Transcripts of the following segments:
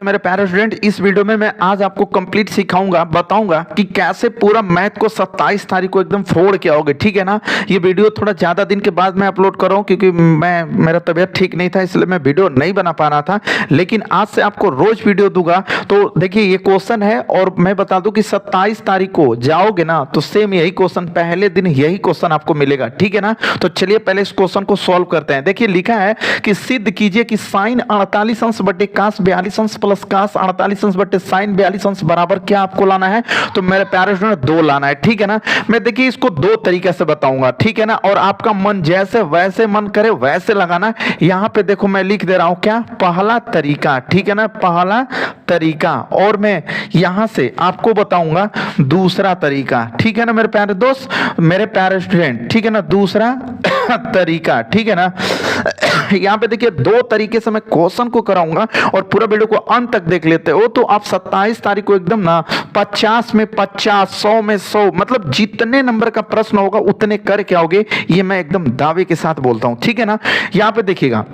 मेरे प्यारे स्टूडेंट, इस वीडियो में मैं आज आपको कंप्लीट सिखाऊंगा, बताऊंगा कि कैसे पूरा मैथ को 27 तारीख को एकदम फोड़ के आओगे। ठीक है ना। ये वीडियो थोड़ा ज़्यादा दिन के बाद मैं अपलोड कर रहा हूँ क्योंकि मेरा तबीयत ठीक नहीं था, इसलिए मैं वीडियो नहीं बना पा रहा था। लेकिन आज से आपको रोज वीडियो दूंगा। तो देखिए ये क्वेश्चन है और मैं बता दूं कि 27 तारीख को जाओगे ना तो सेम यही क्वेश्चन, पहले दिन यही क्वेश्चन आपको मिलेगा। ठीक है ना। तो चलिए पहले इस क्वेश्चन को सॉल्व करते हैं। देखिए लिखा है कि सिद्ध कीजिए कि साइन 48 अंश बटे कास 42 अंश प्लस कास 48 अंश बटे साइन 42 अंश बराबर क्या आपको लाना है। तो मेरे प्यारे स्टूडेंट 2 लाना है। ठीक है ना। मैं देखिए इसको 2 तरीके से बताऊंगा। ठीक है ना। और आपका मन जैसे वैसे मन करे वैसे लगाना। यहां पे देखो मैं लिख दे रहा हूं क्या, पहला तरीका। ठीक है ना, पहला तरीका। और मैं यहां से आपको बताऊंगा दूसरा तरीका। ठीक है ना मेरे प्यारे दोस्त, मेरे प्यारे स्टूडेंट। ठीक है ना, दूसरा तरीका। ठीक है ना। यहां पे देखिए 2 तरीके से मैं क्वेश्चन को कराऊंगा और पूरा वीडियो को अंत तक देख लेते हो तो आप 27 तारीख को एकदम ना 50 में 50, 100 में 100, मतलब जितने नंबर का प्रश्न होगा उतने करके आओगे। ये मैं एकदम दावे के साथ बोलता हूं। ठीक है ना। यहां पे देखिएगा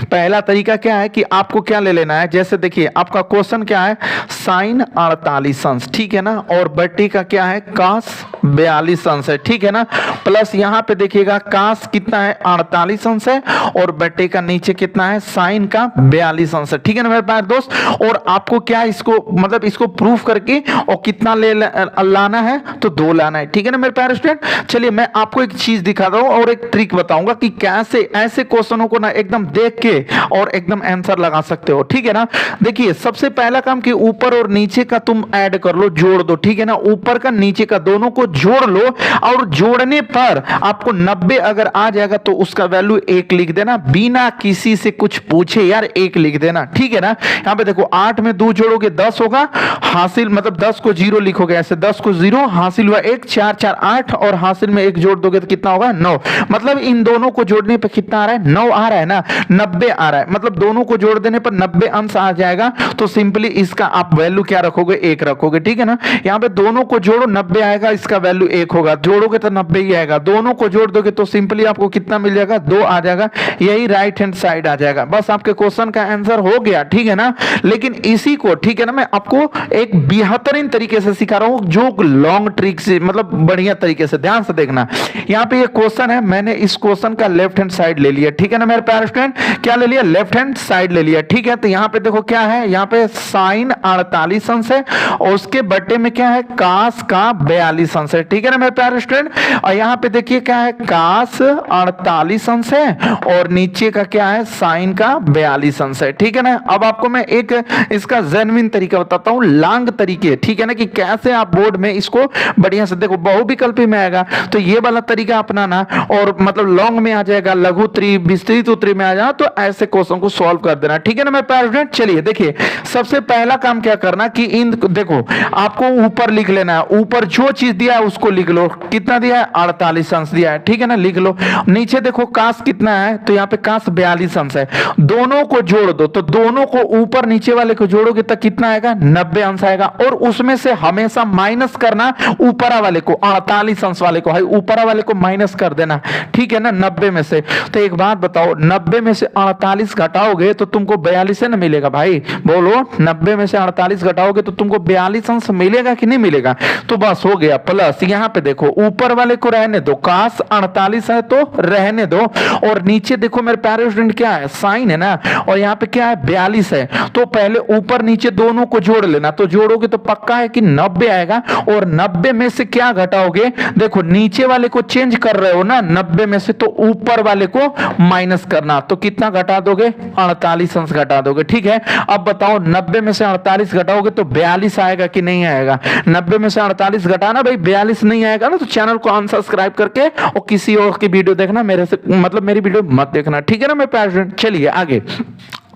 पहला तरीका क्या है कि आपको क्या ले लेना है। जैसे देखिए आपका क्वेश्चन क्या है, साइन 48 अंश। ठीक है ना। और बटे का क्या है, कास 42 अंश है। ठीक है ना। प्लस यहां पे देखिएगा कास कितना है, 48 अंश है। और बटे का नीचे कितना है, साइन का 42 अंश है। ठीक है ना मेरे प्यारे दोस्त। और आपको क्या इसको मतलब इसको प्रूफ करके और कितना लाना है, तो 2 लाना है। ठीक है ना मेरे प्यारे स्टूडेंट। चलिए मैं आपको एक चीज दिखाता हूं और एक ट्रिक बताऊंगा कि कैसे ऐसे क्वेश्चनों को ना एकदम देख के और एकदम आंसर लगा सकते हो। ठीक है ना। देखिए सबसे पहला काम कि ऊपर और नीचे का तुम ऐड कर लो, जोड़ दो। ठीक है ना। ऊपर का नीचे का दोनों को जोड़ लो और जोड़ने पर आपको 90 अगर आ जाएगा तो उसका वैल्यू 1 लिख देना, बिना किसी से कुछ पूछे यार 1 लिख देना। ठीक है ना। यहां पे देखो 8 में 2 जोड़ोगे 10 होगा, हासिल मतलब 10 को 0 लिखोगे ऐसे, 10 को 0, हासिल हुआ 1, 4 4 8 और हासिल में 1 जोड़ दोगे तो कितना होगा, 9। मतलब इन दोनों को जोड़ने पर कितना आ रहा है, 9 आ रहा है ना, 90 आ रहा है। मतलब दोनों को जोड़ देने पर 90 अंश आ जाएगा। तो सिंपली इसका आप वैल्यू क्या रखोगे, 1 रखोगे। ठीक है ना। यहां पे दोनों को जोड़ो 90 आएगा, इसका वैल्यू 1 होगा, जोड़ोगे तो 90 ही आएगा। दोनों को जोड़ दोगे तो सिंपली आपको कितना मिल जाएगा, 2 आ जाएगा। यही राइट हैंड साइड आ जाएगा। बस आपके क्वेश्चन का आंसर हो गया। ठीक है ना। लेकिन इसी को, ठीक है ना, मैं आपको एक बेहतरीन तरीके से सिखा रहा हूं, जो लॉन्ग ट्रिक से मतलब बढ़िया तरीके से, ध्यान से देखना। यहां पे ये क्वेश्चन है, मैंने इस क्वेश्चन का लेफ्ट हैंड साइड ले लिया। ठीक है ना मेरे प्यारे स्टूडेंट, क्या ले लिया, लेफ्ट हैंड साइड ले लिया। ठीक है। तो यहां पे देखो क्या है, यहां पे साइन 48 अंश है और उसके बटे में क्या है, कास का 42 अंश है। ठीक है ना मेरे प्यारे स्टूडेंट। और यहां पे देखिए क्या है, कास 48 अंश है और नीचे का क्या है, साइन का 42 अंश है। ठीक है ना। अब आपको मैं एक इसका जेन्युइन तरीका बताता हूं, लॉन्ग तरीके। ठीक है ना, कि कैसे आप बोर्ड में इसको बढ़िया से देखो, बहुविकल्पी में आएगा तो ये वाला तरीका अपनाना, और मतलब लॉन्ग में आ जाएगा, लघु त्री विस्तृत उत्तरी में आ जाए तो ऐसे क्वेश्चन को सॉल्व कर देना। ठीक है ना मेरे प्यारे स्टूडेंट। चलिए देखिए सबसे पहला काम क्या करना कि इन देखो आपको ऊपर लिख लेना है, ऊपर जो चीज दिया है उसको लिख लो। कितना दिया है, 48 अंश दिया है। ठीक है ना, लिख लो। नीचे देखो कास कितना है, तो यहाँ पे कास 42 अंश है। दोनों को जोड़ दो, तो दोनों को ऊपर नीचे वाले को जोड़ोगे तो कितना आएगा, 90 अंश आएगा। और उसमें से हमेशा माइनस करना ऊपरा वाले को, 48 अंश वाले को, ऊपरा वाले को माइनस कर देना। ठीक है ना, 90 में से। तो एक बात बताओ, 90 में से 48 घटाओगे तो तुमको 42 ना मिलेगा भाई, बोलो। 90 में से 48 घटाओगे तो तुमको 42 अंश मिलेगा कि नहीं मिलेगा। तो बस हो गया। प्लस यहां पे देखो ऊपर वाले को रहने दो, कास 48 है तो रहने दो। और नीचे देखो मेरे प्यारे स्टूडेंट क्या है, साइन है ना, और यहां पे क्या है, 42 है। तो पहले ऊपर नीचे दोनों को जोड़ लेना, तो जोड़ोगे तो पक्का है कि 90 आएगा। और 90 में से क्या घटाओगे, देखो नीचे वाले को चेंज कर रहे हो ना 90 में से, तो ऊपर वाले को माइनस करना। तो कितना घटा दोगे, 48 अंश घटा दोगे। ठीक है। अब बताओ 90 में से 48 घटाओगे तो 42 आएगा कि नहीं आएगा। 90 में से 48 घटाना भाई, 42 नहीं आएगा ना तो चैनल को अनसब्सक्राइब करके और किसी और की वीडियो देखना, मेरे से मतलब मेरी वीडियो मत देखना। ठीक है ना मेरे प्यारे स्टूडेंट। चलिए आगे।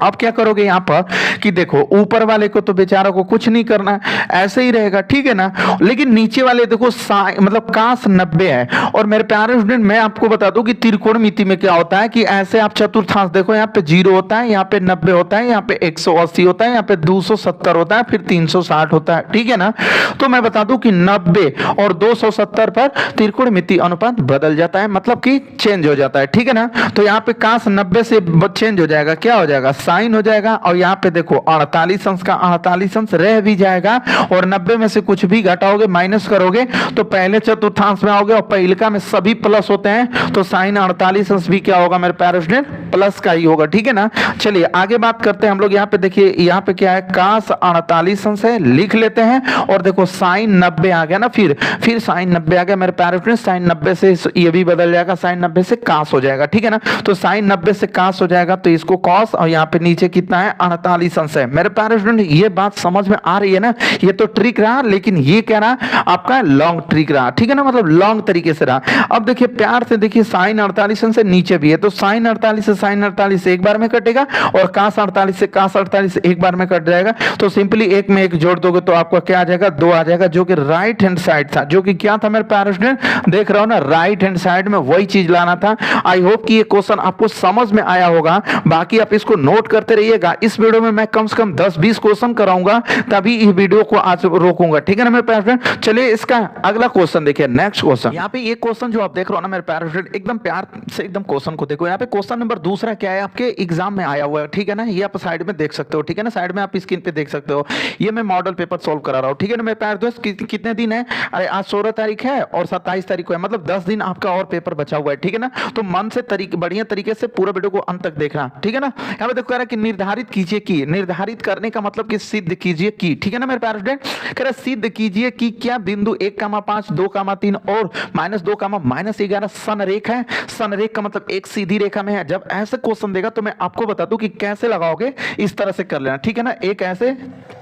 अब क्या करोगे यहां पर कि देखो ऊपर वाले को तो बेचारा को कुछ नहीं करना है, ऐसे ही रहेगा। ठीक है ना। लेकिन नीचे वाले देखो मतलब कास 90 है। और मेरे प्यारे स्टूडेंट मैं आपको बता दूं कि त्रिकोणमिति में क्या होता है कि ऐसे आप चतुर्थांश देखो, यहाँ पे 0 होता है, यहाँ पे 90 होता है, यहाँ पे 180 होता है, यहाँ पे 270 होता है, फिर 360 होता है। ठीक है ना। तो मैं बता दूं कि 90 और 270 पर त्रिकोणमिति अनुपात बदल जाता है, मतलब कि चेंज हो जाता है। ठीक है ना। तो यहाँ पे कास 90 से चेंज हो जाएगा, क्या हो जाएगा, साइन हो जाएगा और यहाँ पे देखो 48 अंश का 48 अंश रह भी जाएगा और 90 में से कुछ भी घटाओगे माइनस करोगे तो पहले चतुर्थांश में आओगे और पहिलका में सभी प्लस होते हैं तो साइन 48 अंश भी क्या होगा मेरे प्यारे स्टूडेंट, प्लस का ही होगा। ठीक है ना, चलिए आगे बात करते हैं हम लोग। यहाँ पे देखिए, यहाँ पे क्या है, कास 48 अंश है, लिख लेते हैं और देखो साइन 90 आ गया ना, फिर साइन 90 आ गया मेरे प्यारे स्टूडेंट। साइन 90 से ये भी बदल जाएगा, साइन 90 से कास हो जाएगा। ठीक है ना, तो साइन 90 से कास हो जाएगा तो इसको कॉस और यहाँ पे नीचे कितना है 48 अंश है। मेरे प्यारे स्टूडेंट ये बात समझ में आ रही है ना, ये तो ट्रिक रहा लेकिन ये क्या रहा आपका लॉन्ग ट्रिक रहा। ठीक है ना, मतलब लॉन्ग तरीके से रहा। अब देखिए प्यार से देखिए, साइन 48 अंश से नीचे भी है तो साइन 48 से साइन 48 एक बार में कटेगा और कास 48 से कास 48 एक बार में कट जाएगा। तो सिंपली एक में एक जोड़ दोगे तो आपका क्या आ जाएगा, 2 आ जाएगा, जो कि राइट हैंड साइड था, जो कि क्या था मेरे प्यारे स्टूडेंट, देख रहे हो ना, राइट हैंड साइड में वही चीज लाना था। आई होप कि ये क्वेश्चन आपको समझ में आया होगा, बाकी आप इसको नोट करते रहिएगा। इस वीडियो में मैं कम से कम 10-20 क्वेश्चन कराऊंगा तभी इस वीडियो को आज रोकूंगा। ठीक है ना मेरे प्यारे स्टूडेंट, चलिए इसका अगला क्वेश्चन देखिए, नेक्स्ट क्वेश्चन। यहाँ पे ये क्वेश्चन जो आप देख रहे हो ना मेरे प्यारे स्टूडेंट, एकदम प्यार से एकदम क्वेश्चन को देखो। यहाँ पे क्वेश्चन नंबर दूसरा क्या है, आपके एग्जाम में आया हुआ है। ठीक है ना, ये आप साइड में देख सकते हो। ठीक है ना, साइड में आप स्क्रीन पे देख सकते हो। ये मैं मॉडल पेपर सोल्व करा रहा हूँ। ठीक है ना मेरे प्यारे दोस्त, कितने दिन है, अरे आज 16 तारीख है और 27 तारीख को है, मतलब 10 दिन आपका और पेपर बचा हुआ है। ठीक है ना, तो मन से बढ़िया तरीके से पूरा वीडियो को अंत तक देखना। ठीक है ना, यहाँ पे देखो कह रहा है कि निर्धारित कीजिए की, निर्धारित करने का मतलब कि सिद्ध कीजिए की। ठीक है ना मेरे प्यारे स्टूडेंट, कह रहा है सिद्ध कीजिए कि क्या बिंदु 1,5, 2,3 और -2, -11 संरेख है। संरेख का मतलब एक सीधी रेखा में है। जब ऐसे क्वेश्चन देगा तो मैं आपको बता दूं कि कैसे लगाओगे, इस तरह से कर लेना। ठीक है ना, एक ऐसे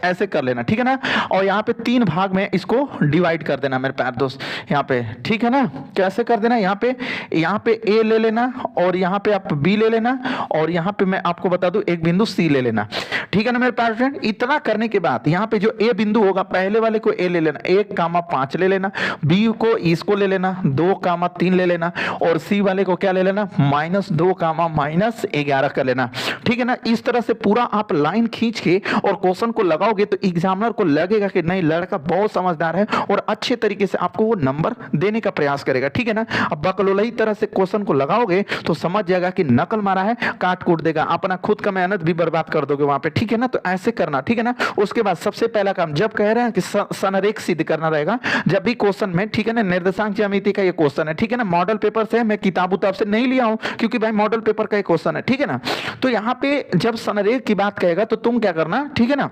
ऐसे कर लेना। ठीक है ना, और यहाँ पे 3 भाग में इसको डिवाइड कर देना मेरे प्यारे दोस्त यहाँ पे। ठीक है ना, कैसे कर देना, यहाँ पे ए ले लेना और यहाँ पे आप बी ले लेना और यहाँ पे मैं आपको बता दूं एक बिंदु सी ले लेना। ठीक है ना मेरे प्यारे फ्रेंड, इतना करने के बाद यहाँ पे जो ए बिंदु होगा, पहले वाले को ए ले लेना, 1,5 ले लेना, बी को इसको ले लेना, 2,3 ले लेना और सी वाले को क्या ले लेना, -2, -11 कर लेना। ठीक है ना, इस तरह से पूरा आप लाइन खींच के और क्वेश्चन को लगाओगे तो एग्जामिनर को लगेगा कि नहीं, लड़का बहुत समझदार है और अच्छे तरीके से आपको वो नंबर देने का प्रयास करेगा। ठीक है ना, अब बकलोलई तरह से क्वेश्चन को लगाओगे तो समझ जाएगा कि नकल मारा है, काट कूट देगा, अपना खुद का मेहनत भी बर्बाद कर दोगे वहां पे। ठीक है ना, तो ऐसे करना। ठीक है ना, उसके बाद सबसे पहला काम, जब कह रहे हैं कि संरेख सिद्ध करना रहेगा, जब भी क्वेश्चन में, ठीक है ना, निर्देशांक ज्यामिति का ये क्वेश्चन है। ठीक है ना, मॉडल पेपर से, मैं किताब उताब से नहीं लिया हूं क्योंकि भाई मॉडल पेपर का ये क्वेश्चन है। ठीक है ना, तो यहाँ पे जब संरेख की बात कहेगा तो तुम क्या करना, ठीक है ना,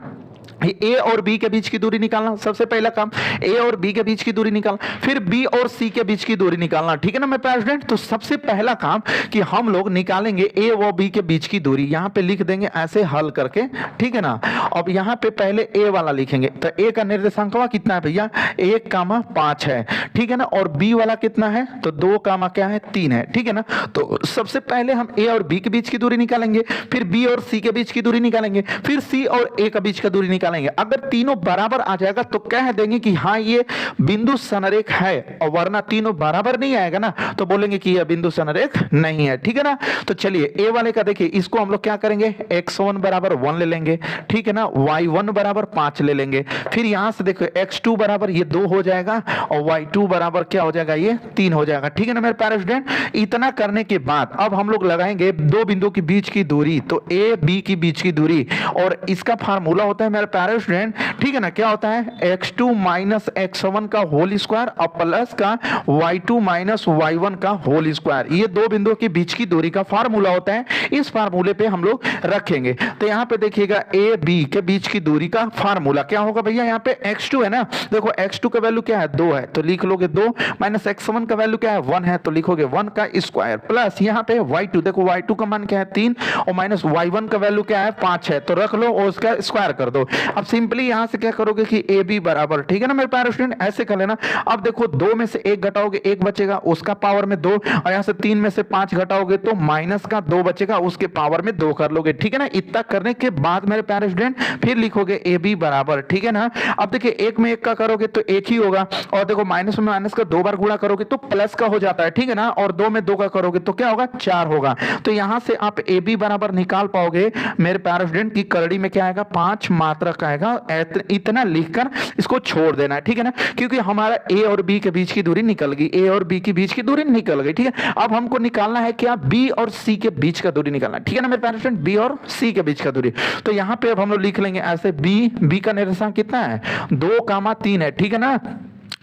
ए और बी के बीच की दूरी निकालना, सबसे पहला काम ए और बी के बीच की दूरी निकालना, फिर बी और सी के बीच की दूरी निकालना। ठीक है ना मेरे प्यारे स्टूडेंट, तो सबसे पहला काम कि हम लोग निकालेंगे ए और बी के बीच की दूरी, यहां पे लिख देंगे ऐसे हल करके। ठीक है ना, अब यहां पे पहले ए वाला लिखेंगे, तो ए का निर्देशांक कितना है भैया, 1,5 है। ठीक है ना, और बी वाला कितना है, तो 2, क्या है, 3 है। ठीक है ना, तो सबसे पहले हम ए और बी के बीच की दूरी निकालेंगे, फिर बी और सी के बीच की दूरी निकालेंगे, फिर सी और ए के बीच का दूरी निकालेंगे। अगर तीनों बराबर आ जाएगा तो कह देंगे कि हाँ ये बिंदु संरेख है, और वरना तीनों बराबर नहीं आएगा ना तो बोलेंगे कि यह बिंदु संरेख नहीं है। ठीक है ना, तो चलिए ए वाले का देखिए, इसको हम लोग क्या करेंगे, x1 बराबर 1 ले लेंगे। ठीक है ना, y1 बराबर 5 ले लेंगे, फिर यहां से देखो x2 बराबर ये 2 हो जाएगा और y2 बराबर क्या हो जाएगा, ये 3 हो जाएगा। ठीक है ना मेरे प्यारे स्टूडेंट, इतना करने के बाद अब हम लोग लगाएंगे दो बिंदु के बीच की दूरी, तो ए बी के बीच की दूरी, और इसका फार्मूला होता है मेरे प्यारे स्टूडेंट, ठीक है ना, क्या होता है, x2 -x1 का होल स्क्वायर और प्लस का y2 -y1 का होल स्क्वायर। ये दो बिंदुओं के बीच की दूरी का फार्मूला होता है, इस फार्मूले पे हम लोग रखेंगे। तो यहाँ पे देखिएगा ए बी के बीच की दूरी का फार्मूला क्या होगा भैया, यहाँ पे x2 है ना, देखो x2 का वैल्यू क्या है, 2 है, तो लिख लोगे 2, -x1 का वैल्यू क्या है, 1 है, तो लिखोगे 1 का स्क्वायर, प्लस यहाँ पे y2, देखो y2 का मान क्या है, 3, और -y1 का वैल्यू क्या है, 5 है, तो रख लो और उसका स्क्वायर कर दो। अब सिंपली यहां से क्या करोगे कि ए बी बराबर, ठीक है ना मेरे प्यारे स्टूडेंट, ऐसे कर लेना। अब देखो 2 में से 1 घटाओगे 1 बचेगा, उसका पावर में 2, और यहां से 3 में से 5 घटाओगे तो माइनस का 2 बचेगा, उसके पावर में 2 कर लोगे। ठीक है ना, इतना करने के बाद मेरे प्यारे स्टूडेंट फिर लिखोगे ए बी बराबर, ठीक है ना। अब देखिए 1 में 1 का करोगे तो 1 ही होगा, और देखो माइनस में माइनस का 2 बार गुणा करोगे तो प्लस का हो जाता है, ठीक है ना, और 2 में 2 का करोगे तो क्या होगा, 4 होगा। तो यहां से आप ए बी बराबर निकाल पाओगे मेरे प्यारे स्टूडेंट की करड़ी में क्या आएगा, 5 मात्रक मात्रक आएगा इतना लिखकर इसको छोड़ देना है, ठीक है ना, क्योंकि हमारा ए और बी के बीच की दूरी निकल गई, ए और बी के बीच की दूरी निकल गई, ठीक है। अब हमको निकालना है क्या, बी और सी के बीच का दूरी निकालना है, ठीक है ना मेरे प्यारे स्टूडेंट, बी और सी के बीच का दूरी। तो यहां पे अब हम लोग लिख लेंगे ऐसे, बी का निर्देशांक कितना है 2,3 है, ठीक है ना,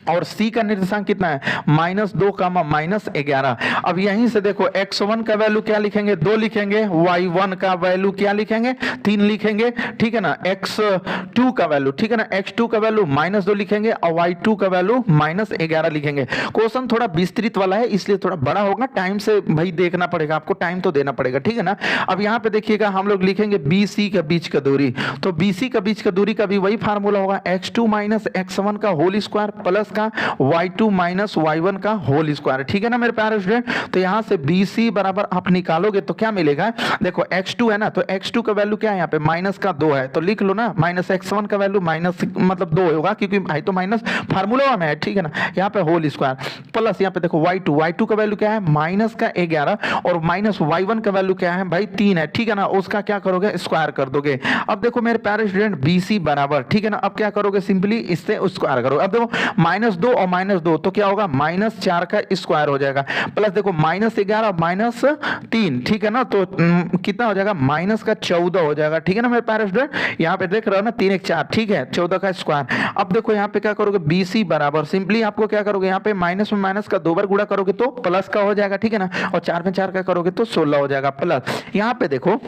और C का निर्देशांक कितना है -2, -11। अब यहीं से देखो x1 का वैल्यू क्या लिखेंगे 2 लिखेंगे, y1 का वैल्यू क्या लिखेंगे 3 लिखेंगे, ठीक है ना, x2 का वैल्यू, ठीक है ना, x2 का वैल्यू -2 लिखेंगे और y2 का वैल्यू -11 लिखेंगे। क्वेश्चन थोड़ा विस्तृत वाला है इसलिए थोड़ा बड़ा होगा, टाइम से भाई देखना पड़ेगा, आपको टाइम तो देना पड़ेगा, ठीक है ना। अब यहाँ पे देखिएगा हम लोग लिखेंगे BC के बीच का दूरी, तो BC का बीच का दूरी का भी वही फार्मूला होगा x2 - x1 का होल स्क्वायर प्लस का y2 - y1 का होल स्क्वायर, ठीक है ना मेरे प्यारे स्टूडेंट। तो यहां से BC बराबर आप निकालोगे तो क्या मिलेगा, देखो x2 है ना, तो x2 का वैल्यू क्या है यहाँ पे -2 है, तो लिख लो ना -x1 का वैल्यू मतलब 2 होगा, क्योंकि भाई तो माइनस फार्मूला में है, ठीक है ना, यहाँ पे होल स्क्वायर प्लस यहाँ पे देखो y2 का वैल्यू क्या है -11 और -y1 का वैल्यू क्या है भाई 3 है, ठीक है ना, उसका क्या करोगे स्क्वायर कर दोगे। अब देखो मेरे प्यारे स्टूडेंट BC बराबर, ठीक है ना, अब क्या करोगे सिंपली इससे स्क्वायर करो। अब देखो -2 और -2 तो क्या होगा -4 का स्क्वायर हो जाएगा, प्लस देखो -11 -3, ठीक है ना, तो कितना हो जाएगा -14 हो जाएगा, ठीक है ना मेरे प्यारे स्टूडेंट। यहाँ पे देख रहे हो ना 3 1 4, ठीक है, 14 का स्क्वायर। अब देखो यहाँ पे क्या करोगे BC बराबर सिंपली आपको क्या करोगे यहाँ पे माइनस में माइनस का 2 बार गुणा करोगे तो प्लस का हो जाएगा, ठीक है ना, और 4 में 4 का करोगे तो 16 हो जाएगा प्लस। यहाँ पे देखो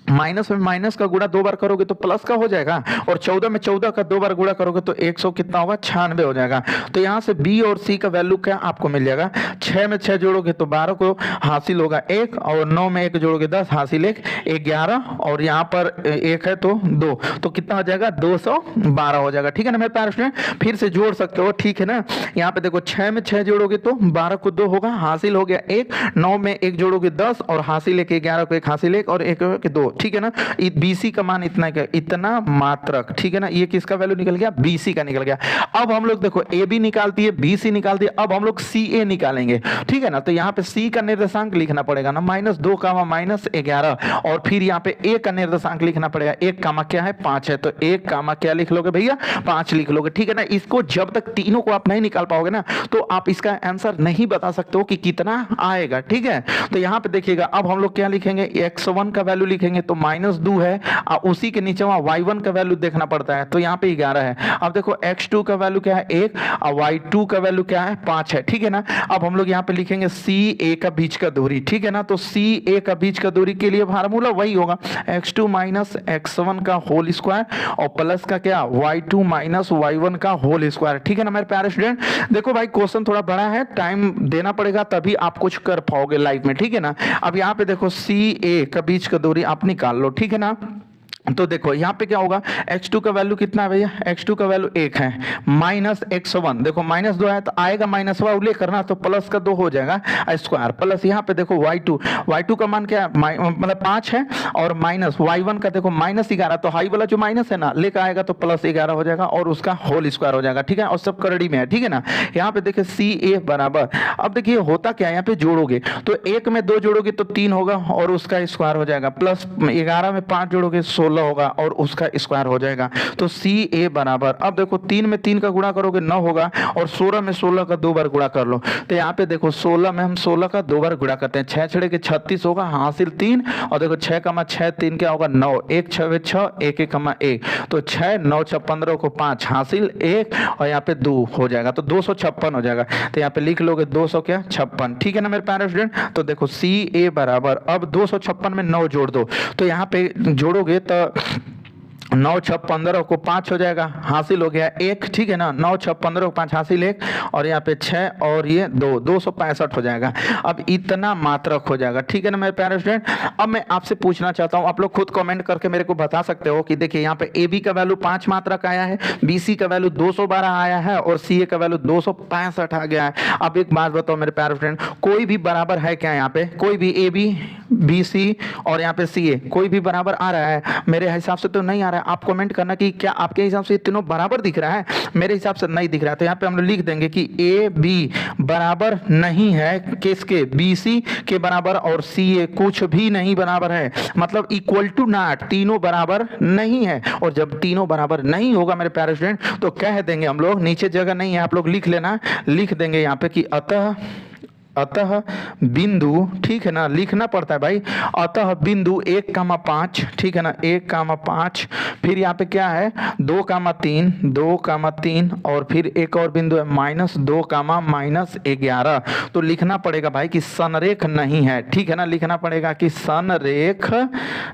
माइनस में माइनस का गुणा 2 बार करोगे तो प्लस का हो जाएगा, और 14 में 14 का 2 बार गुणा करोगे तो 100 कितना होगा 96 हो जाएगा। तो यहाँ से B और C का वैल्यू क्या आपको मिल जाएगा, 6 में 6 जोड़ोगे तो 12 को हासिल होगा 1, और 9 में 1 जोड़ोगे 10 हासिल 1 11, और यहाँ पर 1 है तो 2, तो कितना हो जाएगा 212 हो जाएगा, ठीक है ना मेरे प्यारे स्टूडेंट। फिर से जोड़ सकते हो, ठीक है ना, यहाँ पे देखो 6 में 6 जोड़ोगे तो 12 को 2 होगा, हासिल हो गया 1, 9 में 1 जोड़ोगे 10 और हासिल 1 11 को 1 हासिल 1 और 1 2, ठीक है ना। BC का मान इतना क्या, इतना मात्रक, ठीक है ना, ये किसका वैल्यू निकल गया BC का निकल गया। अब हम लोग देखो AB निकालती है BC निकालती है, अब हम लोग CA निकालेंगे, ठीक है ना। तो यहाँ पे C का निर्देशांक लिखना पड़ेगा ना -2, -11, और फिर यहाँ पे A का निर्देशांक लिखना पड़ेगा, 1, क्या है 5 है, तो 1, क्या लिख लोगे भैया 5 लिख लोगे, ठीक है ना। इसको जब तक तीनों को आप नहीं निकाल पाओगे ना तो आप इसका आंसर नहीं बता सकते हो कि कितना आएगा, ठीक है। तो यहाँ पे देखिएगा अब हम लोग क्या लिखेंगे, x1 का वैल्यू लिखेंगे तो -2 है, उसी के नीचे वहां y1 का वैल्यू देखना पड़ता है, तो यहाँ पे 11 है। अब देखो x2 का वैल्यू क्या है 1 और y2 का वैल्यू क्या है 5 है, ठीक है ना। अब हम लोग यहाँ पे लिखेंगे CA का बीच का दूरी, ठीक है ना, तो CA का बीच का दूरी के लिए फार्मूला वही होगा x2 - x1 का होल स्क्वायर और प्लस का क्या y2 - y1 का होल स्क्वायर, ठीक है ना मेरे प्यारे स्टूडेंट। देखो भाई क्वेश्चन थोड़ा बड़ा है, टाइम देना पड़ेगा तभी आप कुछ कर पाओगे लाइफ में, ठीक है ना। अब यहाँ पे देखो CA का बीच का दूरी आप निकाल लो, ठीक है ना। तो देखो यहाँ पे क्या होगा x2 का वैल्यू कितना है भैया, x2 का वैल्यू 1 है, -x1 देखो -2 है तो आएगा -1 उल्लेख करना, तो प्लस का 2 हो जाएगा स्क्वायर, प्लस यहाँ पे देखो y2 का मान क्या है मतलब 5 है, और माइनस y1 का देखो -11, तो हाई वाला जो माइनस है ना लेकर आएगा तो +11 हो जाएगा और उसका होल स्क्वायर हो जाएगा, ठीक है, और सब करड़ी में है, ठीक है ना। यहाँ पे देखिए CA बराबर, अब देखिए होता क्या है यहाँ पे जोड़ोगे तो 1 में 2 जोड़ोगे तो 3 होगा और उसका स्क्वायर हो जाएगा, प्लस 11 में 5 जोड़ोगे 16 होगा और उसका स्क्वायर हो जाएगा। तो CA बराबर, अब देखो 3 में 3 का गुणा करोगे 9 होगा, और 16 में 16 का 2 बार गुणा कर लो, तो यहाँ पे देखो 16 में हम 16 का 2 बार गुणा करते हैं, 6 छड़े के 36 होगा, हासिल 3, और देखो 6 6 3 क्या होगा 9, 1 6 6 1 1, तो 6 9 6 15 को 5 हासिल 1 और यहाँ पे 2 हो जाएगा, तो 256 हो जाएगा। तो यहाँ पे लिख लोगे 200 क्या 56, ठीक है ना मेरे प्यारे स्टूडेंट। तो देखो CA बराबर, अब 256 में 9 जोड़ दो, तो यहाँ पे जोड़ोगे तो 9 6 15 को 5 हो जाएगा, हासिल हो गया 1, ठीक है ना, 9 6 15 को 5 हासिल 1, और यहाँ पे 6 और ये 2 265 हो जाएगा। अब इतना मात्रक हो जाएगा, ठीक है ना मेरे प्यारे स्टूडेंट। अब मैं आपसे पूछना चाहता हूँ, आप लोग खुद कमेंट करके मेरे को बता सकते हो कि देखिए यहाँ पे AB का वैल्यू 5 मात्रक आया है, BC का वैल्यू 212 आया है और CA का वैल्यू 265 आ गया है। अब एक बात बताओ मेरे प्यारे स्टूडेंट, कोई भी बराबर है क्या यहाँ पे, कोई भी AB बी सी और यहाँ पे सी ए कोई भी बराबर आ रहा है? मेरे हिसाब से तो नहीं आ रहा है। आप कमेंट करना कि क्या आपके हिसाब से ये तीनों बराबर दिख रहा है। मेरे हिसाब से नहीं दिख रहा है, तो यहाँ पे हम लोग लिख देंगे कि ए बी बराबर नहीं है किसके? बी सी के बराबर, और सी ए कुछ भी नहीं बराबर है, मतलब इक्वल टू नॉट, तीनों बराबर नहीं है। और जब तीनों बराबर नहीं होगा मेरे प्यारे स्टूडेंट, तो कह देंगे हम लोग, नीचे जगह नहीं है, आप लोग लिख लेना, लिख देंगे यहाँ पे कि अतः बिंदु, ठीक है ना, लिखना पड़ता है भाई, अतः बिंदु 1,5, ठीक है ना, 1,5, फिर यहाँ पे क्या है 2,3, 2,3, और फिर एक और बिंदु है -2, -11। तो लिखना पड़ेगा भाई कि संरेख नहीं है, ठीक है ना, लिखना पड़ेगा कि संरेख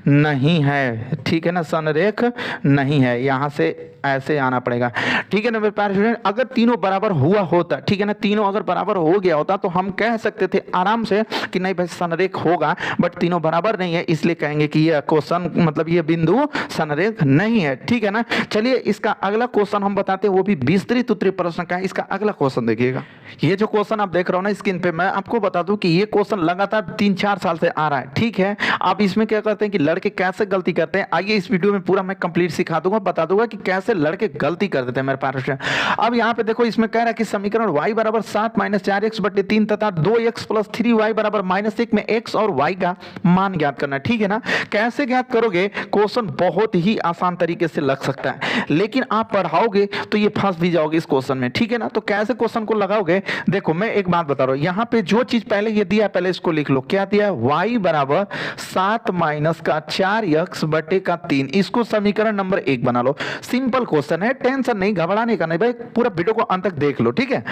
नहीं है, ठीक है ना, संरेख नहीं है, यहाँ से ऐसे आना पड़ेगा, ठीक है ना मेरे प्यारे स्टूडेंट। अगर तीनों बराबर हुआ होता, ठीक है ना, तीनों अगर बराबर हो गया होता तो हम कह सकते थे आराम से कि नहीं भाई संरेख होगा, बट तीनों बराबर नहीं है, इसलिए कहेंगे कि यह क्वेश्चन, मतलब ये बिंदु संरेख नहीं है, ठीक है ना। चलिए इसका अगला क्वेश्चन हम बताते हैं, वो भी विस्तृत उत्तरीय प्रश्न का है। इसका अगला क्वेश्चन देखिएगा, ये जो क्वेश्चन आप देख रहे हो ना स्क्रीन पे, मैं आपको बता दूं कि ये क्वेश्चन लगातार 3-4 साल से आ रहा है, ठीक है। आप इसमें क्या करते हैं कि लड़के कैसे गलती करते हैं, आइए इस वीडियो में पूरा मैं कंप्लीट सिखा दूंगा, बता दूंगा कि कैसे लड़के गलती कर देते हैं मेरे पास। अब यहाँ पे देखो, इसमें कह रहा है कि समीकरण y बराबर 7 - 4x/3 तथा 2x + 3y बराबर -1 में x और y का मान ज्ञात करना है, ठीक है ना। कैसे ज्ञात करोगे? क्वेश्चन बहुत ही आसान तरीके से लग सकता है, लेकिन आप पढ़ाओगे तो ये फंस भी जाओगे इस क्वेश्चन में, ठीक है ना। तो कैसे क्वेश्चन को लगाओगे? देखो मैं एक बात बता रहा हूं, यहाँ पे जो चीज पहले ये दिया है पहले इसको लिख लो। क्या दिया है? y बराबर 7 - 4x/3, इसको समीकरण नंबर 1 बना लो। सिंपल क्वेश्चन है, टेंशन नहीं, घबराने का नहीं भाई, पूरा वीडियो को अंत तक देख लो, ठीक है।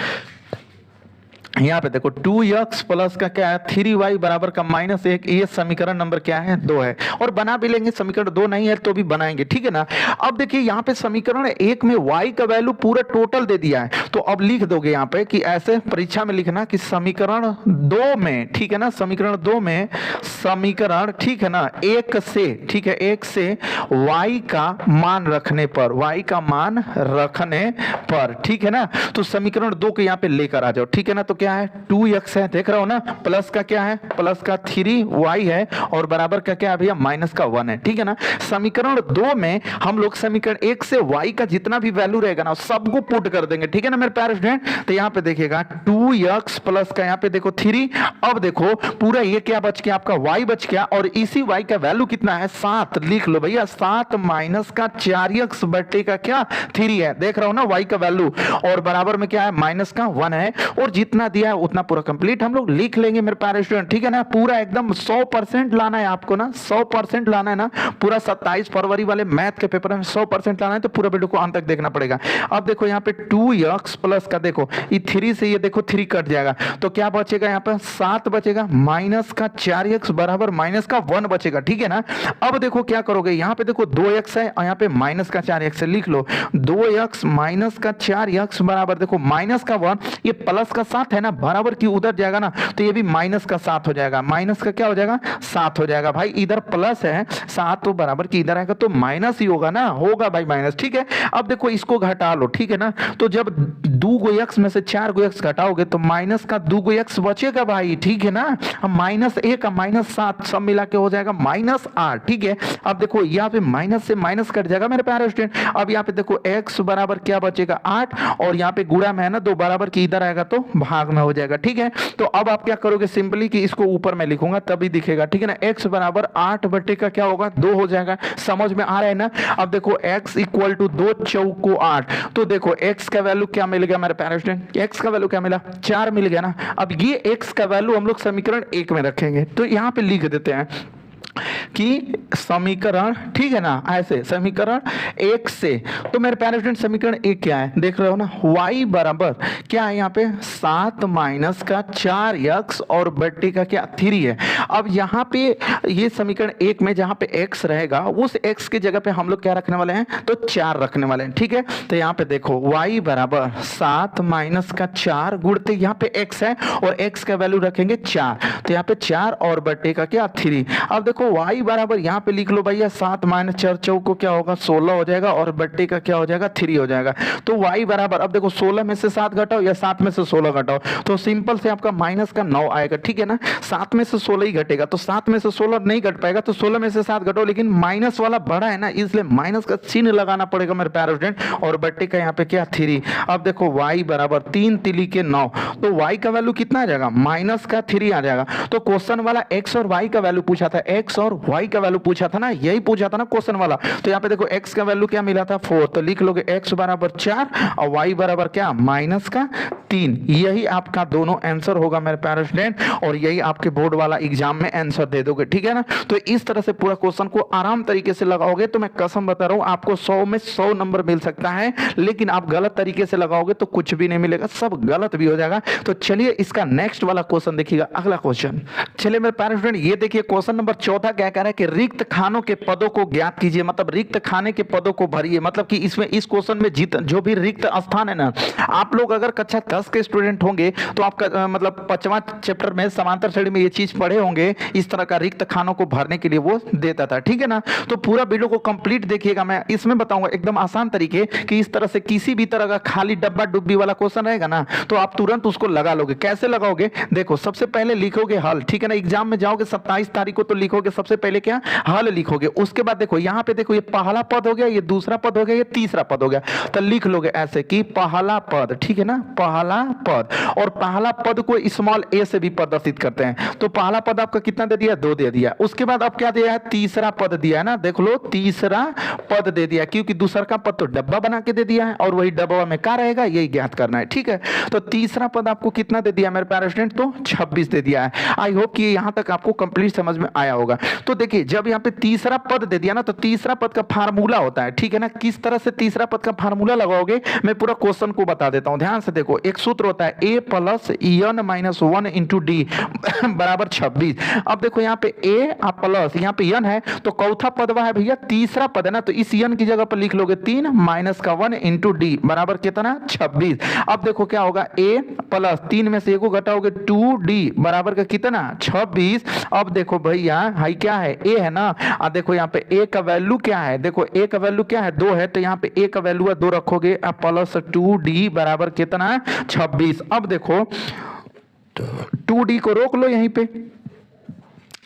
यहाँ पे देखो 2x प्लस का क्या है 3y बराबर का -1, ये समीकरण नंबर क्या है 2 है, और बना भी लेंगे, समीकरण 2 नहीं है तो भी बनाएंगे, ठीक है ना। अब देखिए यहाँ पे समीकरण 1 में y का वैल्यू पूरा टोटल दे दिया है, तो अब लिख दोगे यहाँ पे कि ऐसे परीक्षा में लिखना कि समीकरण 2 में, ठीक है ना, समीकरण 2 में समीकरण, ठीक है ना, 1 से, ठीक है, 1 से y का मान रखने पर, y का मान रखने पर, ठीक है ना, तो समीकरण 2 के यहाँ पे लेकर आ जाओ, ठीक है ना। तो क्या है 2x है, देख रहे हो ना, प्लस का क्या है, प्लस का 3y है, और बराबर का क्या है भैया माइनस का 1 है, ठीक है ना। समीकरण 2 में हम लोग समीकरण 1 से y का जितना भी वैल्यू रहेगा ना सबको पुट कर देंगे, ठीक है ना मेरे प्यारे स्टूडेंट। तो यहाँ पे देखिएगा 2x प्लस का यहाँ पे देखो 3, अब देखो पूरा ये क्या बच गया आपका y बच गया, और इसी y का वैल्यू कितना है 7, लिख लो भैया 7 माइनस का 4x बटे का क्या 3 है, देख रहा हो ना y का वैल्यू, और बराबर में क्या है माइनस का 1 है, और जितना दिया है उतना पूरा कंप्लीट हम लोग लिख लेंगे मेरे प्यारे स्टूडेंट, ठीक है ना। पूरा एकदम 100% लाना है आपको ना, 100% लाना है ना, पूरा 27 फरवरी वाले मैथ के पेपर में 100% लाना है, तो पूरा वीडियो को अंत तक देखना पड़ेगा। अब देखो यहाँ पे 2x प्लस का देखो ये 3 से ये देखो 3 कट जाएगा, तो क्या बचेगा यहाँ पे 7 बचेगा, माइनस का 4x बराबर माइनस का 1 बचेगा, ठीक है ना। अब देखो क्या करोगे, यहाँ पे देखो 2x है और यहाँ पे माइनस का 4x है, लिख लो 2x माइनस का 4x बराबर देखो माइनस का 1, ये प्लस का 7 है ना, बराबर की उधर जाएगा ना, तो ये भी माइनस का 7 हो जाएगा, माइनस का क्या हो जाएगा 7 हो जाएगा भाई, इधर प्लस है 7 तो बराबर की इधर आएगा तो माइनस ही होगा ना, होगा भाई माइनस, ठीक है। अब देखो इसको घटा लो, ठीक है ना, तो जब 2x में से 4x घटाओगे तो माइनस का 2x बचेगा भाई, ठीक है ना, -1 -7 सब मिला के हो जाएगा -8, ठीक है। अब देखो यहाँ पे माइनस से माइनस कट जाएगा मेरे प्यारे स्टूडेंट। अब यहाँ पे देखो x बराबर क्या बचेगा 8, और यहाँ पे गुणा में है ना 2 बराबर की इधर आएगा तो भाग में हो जाएगा, ठीक है। तो अब आप क्या करोगे सिंपली कि इसको ऊपर में लिखूंगा तभी दिखेगा, ठीक है ना। x बराबर 8 बटे का क्या होगा 2 हो जाएगा, समझ में आ रहा है ना। अब देखो x इक्वल टू 2 चौको 8, तो देखो x का वैल्यू क्या मिल गया मेरे प्यारे स्टूडेंट, x का वैल्यू क्या मिला 4 मिल गया ना। अब ये x का वैल्यू हम लोग समीकरण 1 में रखेंगे, तो यहाँ पे लिख देते हैं कि समीकरण, ठीक है ना, ऐसे समीकरण 1 से, तो मेरे प्यारे स्टूडेंट समीकरण 1 क्या है देख रहे हो ना, y बराबर क्या है यहाँ पे 7 माइनस का 4x और बट्टे का क्या 3 है। अब यहाँ पे ये समीकरण 1 में जहाँ पे x रहेगा उस x की जगह पे हम लोग क्या रखने वाले हैं, तो 4 रखने वाले हैं, ठीक है। तो यहाँ पे देखो y बराबर 7 माइनस का 4 गुणते यहाँ पे x है और x का वैल्यू रखेंगे 4, तो यहाँ पे 4 और बट्टे का क्या 3। अब देखो देखो y बराबर यहाँ पे लिख लो भैया 7 माइनस 4 चौको क्या होगा 16 हो जाएगा और बट्टे का क्या हो जाएगा 3 हो जाएगा। तो y बराबर अब देखो 16 में से 7 घटाओ या 7 में से 16 घटाओ तो सिंपल से आपका माइनस का 9 आएगा, ठीक है ना। 7 में से 16 ही घटेगा तो 7 में से 16 नहीं घट पाएगा तो 16 में से 7 घटाओ, लेकिन माइनस वाला बड़ा है ना इसलिए माइनस का चिन्ह लगाना पड़ेगा मेरे प्यारे स्टूडेंट। और बट्टे का यहाँ पे क्या 3। अब देखो y बराबर 3 तिली के 9 तो y का वैल्यू कितना आ जाएगा माइनस का 3 आ जाएगा। तो क्वेश्चन वाला x और y का वैल्यू पूछा था, x और y का वैल्यू पूछा था ना, यही पूछा था ना क्वेश्चन वाला। तो यहाँ पे देखो x का वैल्यू क्या मिला था 4 तो लिख लोगे x बराबर 4 और y बराबर क्या माइनस का 3। यही आपका दोनों आंसर होगा मेरे प्यारे स्टूडेंट और यही आपके बोर्ड वाला एग्जाम में आंसर दे दोगे, ठीक है ना। तो इस तरह से पूरा क्वेश्चन को आराम तरीके से लगाओगे तो मैं कसम बता रहा हूं आपको 100 में 100 नंबर मिल सकता है, लेकिन आप गलत तरीके से लगाओगे तो कुछ भी नहीं मिलेगा, सब गलत भी हो जाएगा। तो चलिए इसका नेक्स्ट वाला क्वेश्चन देखिएगा, अगला क्वेश्चन। चलिए मेरे प्यारे स्टूडेंट ये देखिए क्वेश्चन नंबर 14 क्या कह रहा है कि रिक्त खानों के पदों को ज्ञात कीजिए, मतलब रिक्त खाने के पदों को भरिए। मतलब कि इसमें इस क्वेश्चन में जो भी रिक्त स्थान है ना, आप लोग अगर कक्षा 10 के स्टूडेंट होंगे तो आपका मतलब 5वां चैप्टर में समांतर श्रेणी में ये चीज पढ़े होंगे, इस तरह का रिक्त खानों को भरने के लिए वो देता था, ठीक है ना। तो पूरा वीडियो को कंप्लीट देखिएगा, मैं इसमें बताऊंगा एकदम आसान तरीके कि इस तरह से किसी भी तरह का खाली डब्बा डुब्बी वाला क्वेश्चन रहेगा ना तो आप तुरंत उसको लगा लोगे। कैसे लगाओगे देखो, सबसे पहले लिखोगे हल, ठीक है ना। एग्जाम में जाओगे 27 तारीख को तो लिखोगे सबसे पहले क्या हल लिखोगे। उसके बाद देखो यहाँ पे देखो ये पहला पद हो गया, ये दूसरा पद हो गया, ये तीसरा पद हो गया। तो लिख लोगे ऐसे कि पहला पद, ठीक है ना, पहला पद। और पहला पद को स्मॉल ए से भी प्रदर्शित करते हैं। तो पहला पद आपका कितना दे दिया 2 दे दिया। उसके बाद अब क्या दिया है तीसरा पद दिया है ना, देख लो तीसरा पद दे दिया, क्योंकि दूसरा का पद तो डब्बा बना के दे दिया है और वही डब्बा में क्या रहेगा यही ज्ञात करना है, ठीक है। तो तीसरा पद आपको कितना दे दिया मेरे प्यारे स्टूडेंट, तो 26 दे दिया है। आई होप कि यहां तक आपको कंप्लीट समझ में आया होगा। तो देखिए जब यहाँ पे तीसरा पद दे दिया ना तो तीसरा पद का फार्मूला होता है, ठीक है ना। किस तरह से तीसरा पद का फार्मूला लगाओगे मैं पूरा क्वेश्चन को बता देता हूं, ध्यान से देखो। एक सूत्र होता है a plus n minus 1 into D बराबर 26। अब देखो यहाँ पे a प्लस यहाँ पे n है तो चौथा पद वह है भैया तीसरा पद है ना, तो इस n की जगह पर लिख लोगे 3 माइनस का 1 इंटू डी बराबर कितना 26। अब देखो क्या होगा a प्लस 3 में से 1 को घटाओगे 2d बराबर का कितना 26। अब देखो भैया हाई क्या है a है ना, अब देखो यहाँ पे a का वैल्यू क्या है, देखो a का वैल्यू क्या है 2 है तो यहाँ पे a का वैल्यू है 2 रखोगे प्लस 2d बराबर कितना 26। अब देखो 2d को रोक लो यहीं पे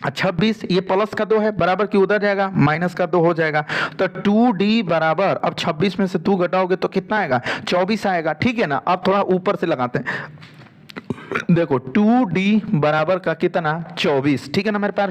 26, ये प्लस का 2 है बराबर की उधर जाएगा माइनस का 2 हो जाएगा। तो 2d बराबर अब 26 में से 2 घटाओगे तो कितना आएगा 24 आएगा, ठीक है ना। अब थोड़ा ऊपर से लगाते हैं, देखो 2d बराबर का कितना 24, ठीक है ना मेरे पास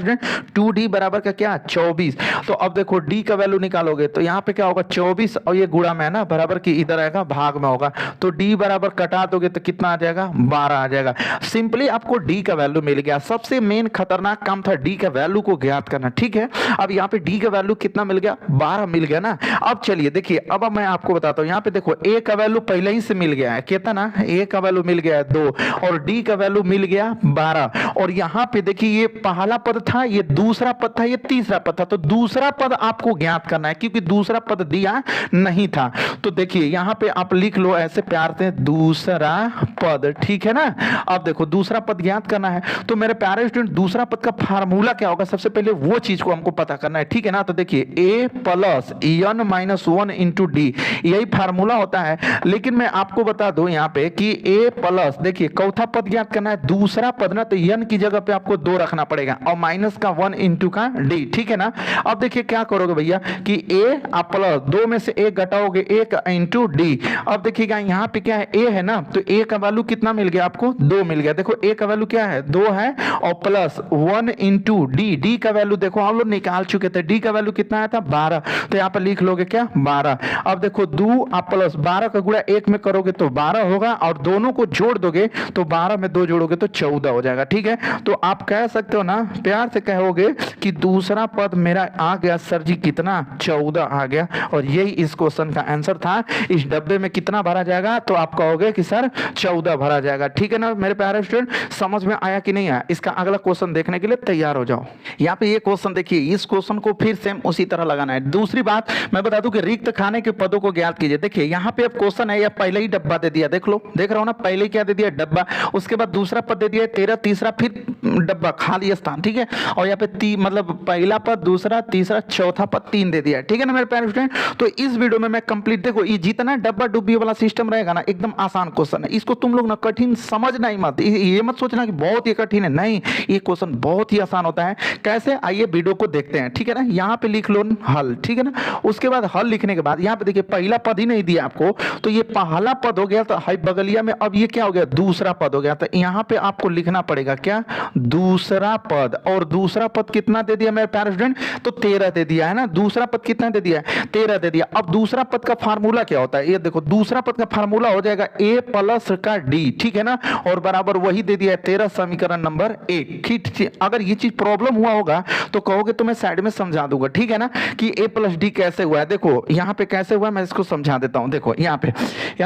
2d बराबर का क्या 24। तो अब देखो d का वैल्यू निकालोगे तो यहाँ पे क्या होगा 24 और ये गुणा में है ना बराबर की इधर आएगा भाग में होगा, तो d बराबर कटा दोगे तो कितना आ जाएगा 12 आ जाएगा। सिंपली आपको d का वैल्यू मिल गया। सबसे मेन खतरनाक काम था d का वैल्यू को ज्ञात करना, ठीक है। अब यहाँ पे d का वैल्यू कितना मिल गया 12 मिल गया ना। अब चलिए देखिए अब मैं आपको बताता हूँ, यहाँ पे देखो a का वैल्यू पहले ही से मिल गया है कितना, a का वैल्यू मिल गया है 2 और d का वैल्यू मिल गया 12। और यहां पे देखिए ये पहला पद था, ये दूसरा पद था, ये तीसरा पद था। तो दूसरा पद आपको ज्ञात करना है क्योंकि दूसरा पद दिया नहीं था। तो देखिए यहां पे आप लिख लो ऐसे प्यार से दूसरा पद, ठीक है ना। अब देखो दूसरा पद ज्ञात करना है तो मेरे प्यारे स्टूडेंट दूसरा पद का फार्मूला क्या होगा, सबसे पहले वो चीज को हमको पता करना है, ठीक है ना। तो देखिए a plus n minus 1 into D यही फार्मूला होता है। लेकिन मैं आपको बता दूं यहाँ पे कि a प्लस देखिए चौथा पद ज्ञात करना है, दूसरा पद ना तो n की जगह पे आपको 2 रखना पड़ेगा और माइनस का 1 इंटू का d, ठीक है ना। अब देखिए क्या करोगे भैया कि a आप प्लस 2 में से 1 घटाओगे 1 इंटू डी। अब देखिएगा यहाँ पे क्या है a है ना, तो a का वैल्यू कितना मिल गया आपको 2 मिल गया। देखो a का वैल्यू क्या है 2 है और प्लस 1 इंटू डी, डी का वैल्यू देखो हम लोग निकाल चुके थे, डी का वैल्यू कितना आया था 12, तो यहाँ पे लिख लोगे क्या 12। अब देखो 2 आप प्लस 12 का गुणा 1 में करोगे तो 12 होगा और दोनों को जोड़ दोगे तो 12 में 2 जोड़ोगे तो 14 हो जाएगा, ठीक है। तो आप कह सकते हो ना प्यार से कहोगे कि दूसरा पद मेरा आ गया सर जी कितना 14 आ गया और यही इस क्वेश्चन का आंसर था। इस डब्बे में कितना भरा जाएगा तो आप कहोगे कि सर 14 भरा जाएगा, ठीक है ना मेरे प्यारे स्टूडेंट। समझ में आया कि नहीं आया, इसका अगला क्वेश्चन देखने के लिए तैयार हो जाओ। यहाँ पे ये क्वेश्चन देखिए, इस क्वेश्चन को फिर सेम उसी तरह लगाना है। दूसरी बात मैं बता दूं कि रिक्त खाने के पदों को ज्ञात कीजिए। देखिए यहाँ पे अब क्वेश्चन है या पहले ही डब्बा दे दिया, देख लो देख रहा हो ना, पहले क्या दे दिया डब्बा, उसके बाद दूसरा पद दे दिया 13, तीसरा फिर डब्बा खाली स्थान, ठीक है। और यहाँ पे मतलब पहला पद, दूसरा, तीसरा, चौथा पद 3 दे दिया है, ठीक है ना मेरे प्यारे स्टूडेंट। तो इस वीडियो में मैं कंप्लीट, देखो ये जितना डब्बा डुब्बी वाला सिस्टम रहेगा ना, एकदम आसान क्वेश्चन है, इसको तुम लोग ना कठिन समझना ही मत, ये मत सोचना कि बहुत ही कठिन है, नहीं, ये क्वेश्चन बहुत ही आसान होता है। कैसे, आइए वीडियो को देखते हैं, ठीक है ना। यहाँ पे लिख लो हल, ठीक है ना। उसके बाद हल लिखने के बाद यहाँ पे देखिए पहला पद ही नहीं दिया आपको, तो ये पहला पद हो गया, तो हाई बगलिया में अब ये क्या हो गया, दूसरा पद हो गया। तो यहाँ पे आपको लिखना पड़ेगा क्या, दूसरा पद। और दूसरा पद कितना दे दिया मेरे प्यारे स्टूडेंट, तो 13 दे दिया है ना। दूसरा पद कितना दे दिया है, 13 दे दिया। अब दूसरा पद का फार्मूला क्या होता है, ये देखो दूसरा पद का फार्मूला हो जाएगा a प्लस का d, ठीक है ना। और बराबर वही दे दिया है 13, समीकरण नंबर 1, ठीक। अगर ये चीज प्रॉब्लम हुआ होगा तो कहोगे तो मैं साइड में समझा दूंगा, ठीक है ना, कि a प्लस डी कैसे हुआ है। देखो यहाँ पे कैसे हुआ है, मैं इसको समझा देता हूँ। देखो यहाँ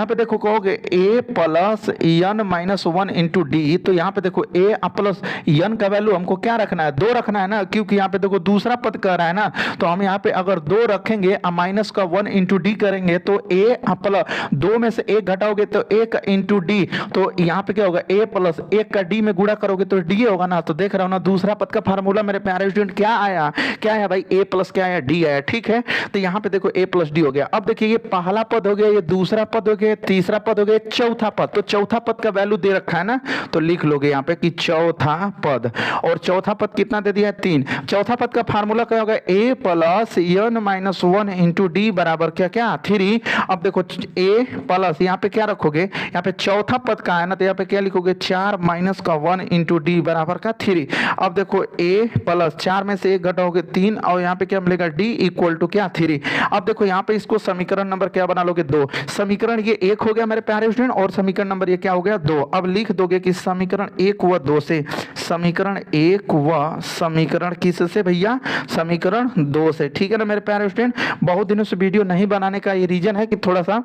पे देखो कहोगे a plus n minus 1 into D, तो यहाँ पे देखो a प्लस n का वैल्यू हमको क्या रखना है, 2 रखना है ना, क्योंकि यहाँ पे देखो दूसरा पद कह रहा है ना, तो हम यहाँ पे अगर 2 रखेंगे माइनस का 1 इंटू डी करेंगे, तो a प्लस 2 में से 1 घटाओगे तो 1 इंटू डी, तो यहाँ पे क्या होगा, a प्लस 1 का d में गुणा करोगे तो d होगा ना। तो देख रहा हो ना, दूसरा पद का फार्मूला मेरे प्यारे स्टूडेंट क्या आया, क्या आया भाई, a प्लस क्या आया, d आया, ठीक है। तो यहाँ पे देखो a प्लस डी हो गया। अब देखिए ये पहला पद हो गया, ये दूसरा पद हो गया, तीसरा पद हो गया, चौथा पद। तो चौथा पद का वैल्यू दे रखा है ना, तो लिख लोगे यहाँ पे कि चौथा पद। और चौथा पद कितना दे दिया है, 3। चौथा पद का फार्मूला क्या होगा, a plus n minus 1 into D बराबर क्या क्या 3। अब देखो a प्लस यहाँ पे क्या रखोगे, यहाँ पे चौथा पद का है ना, तो यहाँ पे क्या लिखोगे, 4 माइनस का 1 इंटू डी बराबर का 3। अब देखो a प्लस 4 में से 1 घटाओगे 3, और यहाँ पे क्या मिलेगा, d इक्वल टू क्या 3। अब देखो यहाँ पे इसको समीकरण नंबर क्या बना लोगे, 2। समीकरण ये 1 हो गया मेरे प्यारे स्टूडेंट, और समीकरण नंबर ये क्या हो गया, 2। अब लिख दोगे कि समीकरण 1 व 2 से, समीकरण 1 व समीकरण किस से भैया, समीकरण 2 से, ठीक है ना मेरे प्यारे स्टूडेंट। बहुत दिनों से वीडियो नहीं बनाने का ये रीजन है कि थोड़ा सा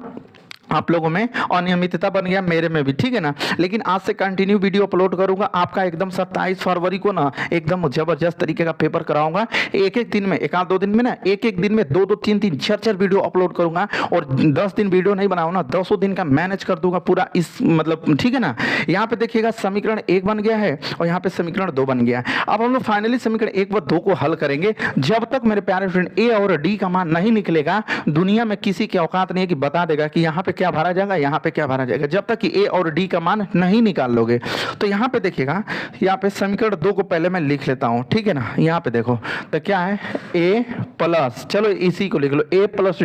आप लोगों में अनियमितता बन गया, मेरे में भी, ठीक है ना। लेकिन आज से कंटिन्यू वीडियो अपलोड करूंगा। आपका एकदम 27 फरवरी को ना एकदम जबरदस्त तरीके का पेपर कराऊंगा। एक एक दिन में, एक आध 2 दिन में ना, एक एक दिन में 2-2 3-3 4-4 वीडियो अपलोड करूंगा। और 10 दिन वीडियो नहीं बनाऊंगा ना, 10 दिन का मैनेज कर दूंगा पूरा, इस मतलब, ठीक है ना। यहाँ पे देखिएगा समीकरण 1 बन गया है, और यहाँ पे समीकरण 2 बन गया है। अब हम लोग फाइनली समीकरण 1 व 2 को हल करेंगे। जब तक मेरे प्यारे फ्रेंड ए और डी का मान नहीं निकलेगा, दुनिया में किसी की औकात नहीं है कि बता देगा कि यहाँ पे क्या भरा जाएगा, यहाँ पे क्या भरा जाएगा, जब तक कि ए और डी का मान नहीं निकाल लोगे। तो यहाँ पे देखिएगा, यहाँ पे समीकरण 2 को पहले मैं लिख लेता हूँ, ठीक है ना। यहाँ पे देखो तो क्या है, ए प्लस, चलो इसी को लिख लो, ए प्लस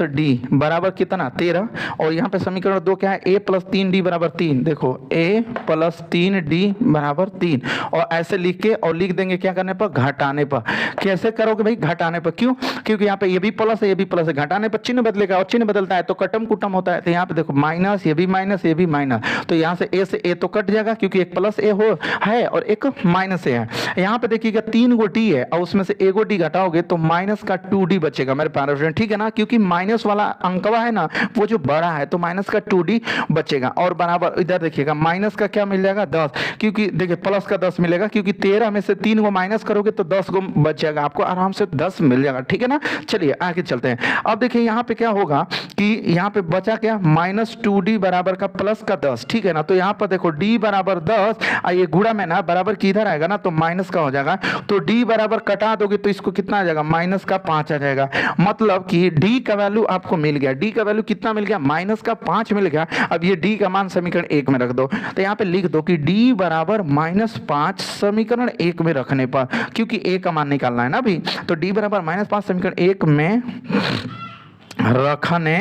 डी बराबर कितना, 13। और यहाँ पे समीकरण 2 क्या है, ए प्लस 3d बराबर 3। देखो ए प्लस 3d बराबर 3, और ऐसे लिख के और लिख देंगे क्या करने पर, घटाने पर। कैसे करोगे भाई, घटाने पर। क्यों, क्योंकि यहाँ पे ये भी प्लस है, ये भी प्लस है, घटाने पर चिन्ह बदलेगा, और चिन्ह बदलता है तो कटम कुटम होता है। तो यहाँ पे देखो माइनस, ये भी माइनस, ये भी माइनस, तो यहाँ से ए तो कट जाएगा, क्योंकि एक प्लस ए हो है और एक माइनस ए है। यहाँ पे देखिएगा 3 गो डी है, और उसमें से 1 गो डी घटाओगे तो माइनस का 2d बचेगा मेरे प्यारे फ्रेंड, ठीक है ना। क्योंकि माइनस वाला अंकवा है ना, वो जो बड़ा है, तो माइनस का 2d बचेगा। और बराबर इधर देखिएगा माइनस का क्या मिल जाएगा, 10, क्योंकि देखिए प्लस का 10 मिलेगा, क्योंकि 13 में से 3 गो माइनस करोगे तो 10 गो बच जाएगा, आपको आराम से 10 मिल जाएगा, ठीक है ना। चलिए आगे चलते हैं। अब देखिए यहाँ पे क्या होगा कि यहाँ पे बचा क्या, माइनस 2d बराबर का प्लस का 10, ठीक है ना। तो यहाँ पर देखो d बराबर 10, ये गुणा में ना बराबर किधर आएगा ना, तो माइनस का हो जाएगा। तो d बराबर कटा दोगे तो इसको कितना आ जाएगा, माइनस का 5 आ जाएगा। मतलब कि d का वैल्यू आपको मिल गया, d का वैल्यू कितना मिल गया, माइनस का 5 मिल गया। अब ये d का मान समीकरण 1 में रख दो, तो यहाँ पे लिख दो कि d बराबर -5 समीकरण 1 में रखने पर, क्योंकि a का मान निकालना है ना अभी, तो d बराबर -5 समीकरण 1 में रखने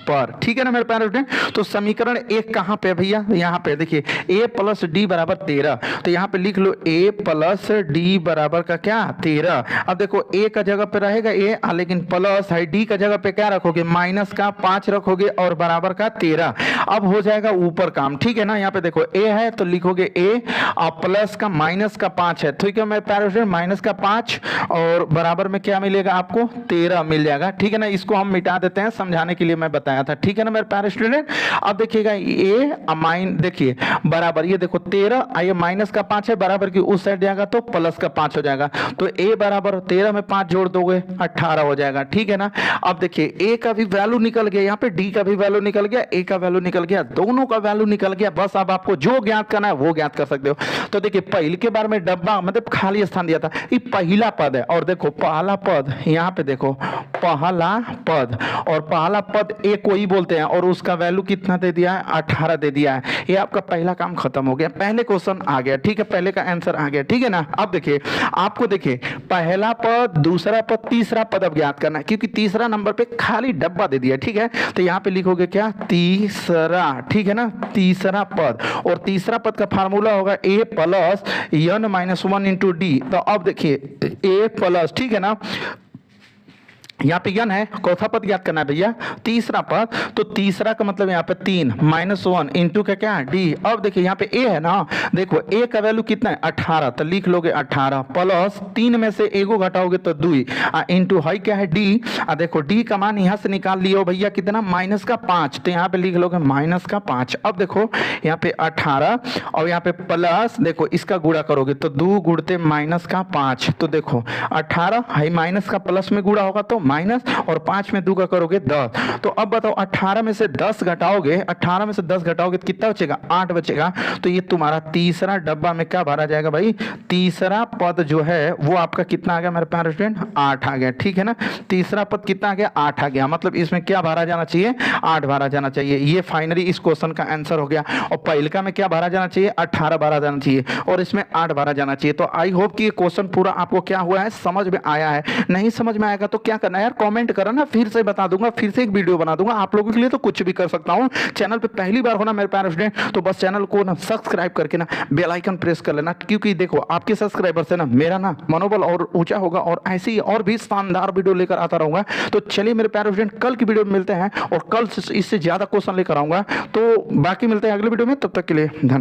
पर, ठीक है ना मेरे प्यारे स्टूडेंट। तो समीकरण 1 कहाँ पे भैया, यहाँ पे देखिए a प्लस डी बराबर 13, तो यहाँ पे लिख लो a प्लस डी बराबर का क्या, 13। अब देखो a का जगह पे रहेगा a, लेकिन प्लस है, d का जगह पे क्या रखोगे, माइनस का 5 रखोगे, और बराबर का 13। अब हो जाएगा ऊपर काम, ठीक है ना। यहाँ पे देखो a है तो लिखोगे a, और प्लस का माइनस का 5 है, ठीक है मेरे प्यारे स्टूडेंट, माइनस का 5, और बराबर में क्या मिलेगा आपको, 13 मिल जाएगा, ठीक है ना। इसको हम मिटा देते हैं, समझाने के लिए मैं बताया आया था, ठीक है ना मेरे प्यारे स्टूडेंट। अब देखिएगा ए माइन देखिए बराबर, ये देखो 13 ये माइनस का 5 है, बराबर की उस साइड जाएगा तो प्लस का 5 हो जाएगा, तो ए बराबर 13 में 5 जोड़ दोगे 18 हो जाएगा, ठीक है ना। अब देखिए ए का भी वैल्यू निकल गया, यहाँ पे डी का भी वैल्यू निकल गया, ए का वैल्यू निकल गया, दोनों का वैल्यू निकल गया। बस अब आपको जो ज्ञात करना है वो ज्ञात कर सकते हो। तो देखिए पहले के बार में डब्बा मतलब खाली स्थान दिया था, ये पहला पद है, और देखो पहला पद यहाँ पे देखो पहला पद, और पहला पद ए को ही बोलते हैं, और उसका वैल्यू कितना दे दिया है 18 दे दिया है। ये आपका पहला काम खत्म हो गया, पहले क्वेश्चन आ गया, ठीक है, पहले का आंसर आ गया, ठीक है ना। अब देखिए आपको देखिए पहला पद, दूसरा पद, तीसरा पद अब ज्ञात करना है, क्योंकि तीसरा नंबर पे खाली डब्बा दे दिया, ठीक है। तो यहाँ पे लिखोगे क्या तीसरा, ठीक है ना, तीसरा पद, और तीसरा पद का फार्मूला होगा A plus N minus 1 into D. तो अब देखिए ए प्लस, ठीक है ना, यहाँ पे यन है, चौथा पद याद करना है भैया, तीसरा पद, तो तीसरा का मतलब यहाँ पे 3 माइनस 1 इंटू का क्या डी। अब देखिए यहाँ पे ए है ना, देखो ए का वैल्यू कितना है 18, तो लिख लोगे 18 प्लस 3 में से एगो घटाओगे तो 2 इंटू हाई क्या है डी। देखो डी का मान यहाँ से निकाल लियो भैया कितना माइनस का 5, तो यहाँ पे लिख लोगे माइनस का 5। अब देखो यहाँ पे 18 और यहाँ पे प्लस, देखो इसका गुणा करोगे तो 2 गुणते माइनस का 5, तो देखो 18 हाई माइनस का प्लस में गुणा होगा तो माइनस, और 5 में 2 का करोगे 10। तो अब बताओ 18 में से 10 घटाओगे, 18 में से 10 घटाओगे तो कितना बचेगा 8 बचेगा। तो ये तुम्हारा तीसरा डब्बा में क्या भरा जाएगा भाई, तीसरा पद जो है वो आपका कितना आ गया मेरे प्यारे स्टूडेंट 8 आ गया, ठीक है ना। तीसरा पद कितना आ गया 8 आ गया, मतलब इसमें क्या भरा जाना चाहिए 8 भरा जाना चाहिए। ये फाइनली इस क्वेश्चन का आंसर हो गया। और पहिलका में क्या भरा जाना चाहिए 18 भरा जाना चाहिए, और इसमें 8 भरा जाना चाहिए। तो आई होप कि ये क्वेश्चन पूरा आपको क्या हुआ है समझ में आया है। नहीं समझ में आएगा तो क्या करना है यार, कमेंट करो ना, फिर से बता दूंगा, फिर से एक वीडियो बना दूंगा आप लोगों के लिए, तो कुछ भी कर सकता हूं। चैनल पे पहली बार होना मेरे प्यारे स्टूडेंट, तो बस चैनल को ना सब्सक्राइब करके ना बेल आइकन प्रेस कर लेना, क्योंकि देखो आपके सब्सक्राइबर से ना मेरा ना मनोबल और ऊंचा होगा, और ऐसे ही और भी शानदार वीडियो लेकर आता रहूंगा। तो चलिए मेरे प्यारे स्टूडेंट कल की वीडियो में मिलते हैं, और कल इससे ज्यादा क्वेश्चन लेकर आऊंगा। तो बाकी मिलते हैं अगले वीडियो में, तब तक के लिए धन्यवाद।